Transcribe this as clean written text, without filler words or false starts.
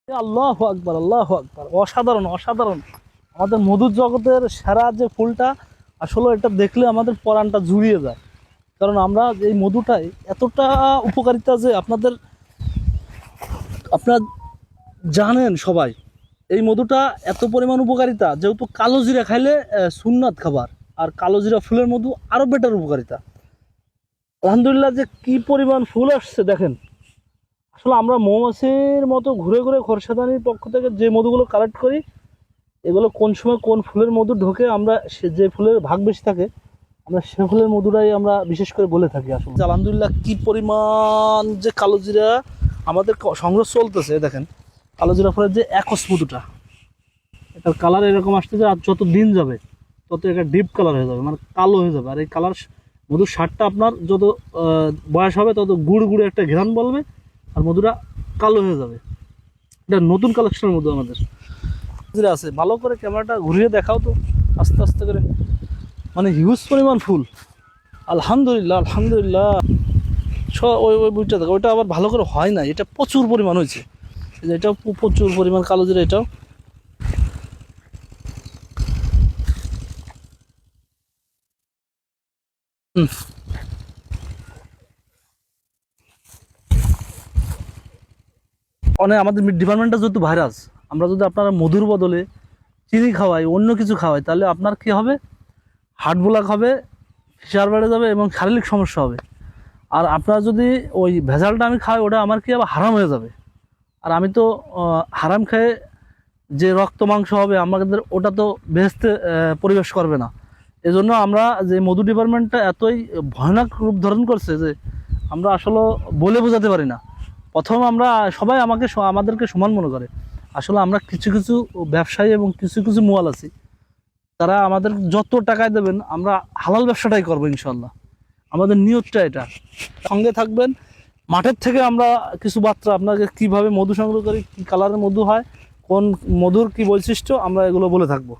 আল্লাহু আকবার, আল্লাহু আকবার, অসাধারণ অসাধারণ। আমাদের মধুর জগতের সেরা যে ফুলটা, আসলে এটা দেখলে আমাদের পরাণটা জুড়িয়ে যায়। কারণ আমরা এই মধুটাই এতটা উপকারিতা যে আপনারা জানেন সবাই। এই মধুটা এত পরিমাণ উপকারিতা, যেহেতু কালো জিরা খাইলে সুন্নাত খাবার, আর কালো জিরা ফুলের মধু আরও বেটার উপকারিতা। আলহামদুলিল্লাহ, যে কি পরিমাণ ফুল আসছে দেখেন। আসলে আমরা মৌমাছির মতো ঘুরে ঘুরে খোরশেদানির পক্ষ থেকে যে মধুগুলো কালেক্ট করি, এগুলো কোন সময় কোন ফুলের মধু ঢোকে, আমরা সে যে ফুলের ভাগ বেশি থাকে আমরা সে ফুলের মধুটাই আমরা বিশেষ করে বলে থাকি। আসলে আলহামদুলিল্লাহ, কি পরিমাণ যে কালো জিরা আমাদের সংগ্রহ চলতেছে দেখেন। কালো জিরা ফুলের যে একস মধুটা, এটার কালার এরকম আসতেছে, আর যত দিন যাবে তত এটা ডিপ কালার হয়ে যাবে, মানে কালো হয়ে যাবে। আর এই কালার মধুর স্বাদটা আপনার যত বয়স হবে তত গুড় গুড়ে একটা ঘ্রাণ বলবে, আর মধুটা কালো হয়ে যাবে। এটা নতুন কালেকশনের মধু আমাদের আছে। ভালো করে ক্যামেরাটা ঘুরিয়ে দেখাও তো আস্তে আস্তে করে, মানে হিউজ পরিমাণ ফুল। আলহামদুলিল্লাহ আলহামদুলিল্লাহ। ওই ওই বইটা দেখো, ওইটা আবার ভালো করে হয় না, এটা প্রচুর পরিমাণ হয়েছে। এটাও প্রচুর পরিমাণ কালো জিরা, এটাও। অনেক আমাদের ডিপার্টমেন্টটা যেহেতু ভাইরাস, আমরা যদি আপনারা মধুর বদলে চিনি খাওয়াই, অন্য কিছু খাওয়াই, তাহলে আপনার কি হবে? হার্ট ব্লক হবে, প্রেশার বেড়ে যাবে এবং শারীরিক সমস্যা হবে। আর আপনারা যদি ওই ভেজালটা আমি খাই, ওটা আমার কি আবার হারাম হয়ে যাবে। আর আমি তো হারাম খেয়ে যে রক্ত মাংস হবে আমাদের, ওটা তো বেহেশতে পরিবেশ করবে না। এজন্য আমরা যে মধু ডিপার্টমেন্টটা এতই ভয়ানক রূপ ধারণ করছে যে আমরা আসলে বলে বোঝাতে পারি না। প্রথম আমরা সবাই আমাদেরকে সমান মনে করে। আসলে আমরা কিছু কিছু ব্যবসায়ী এবং কিছু কিছু মোয়াল আছি, তারা আমাদের যত টাকায় দেবেন আমরা হালাল ব্যবসাটাই করবো ইনশাল্লাহ। আমাদের নিয়তটা এটা। সঙ্গে থাকবেন। মাঠের থেকে আমরা কিছু বার্তা আপনাকে কিভাবে মধু সংগ্রহ করি, কী কালারের মধু হয়, কোন মধুর কি বৈশিষ্ট্য, আমরা এগুলো বলে থাকবো।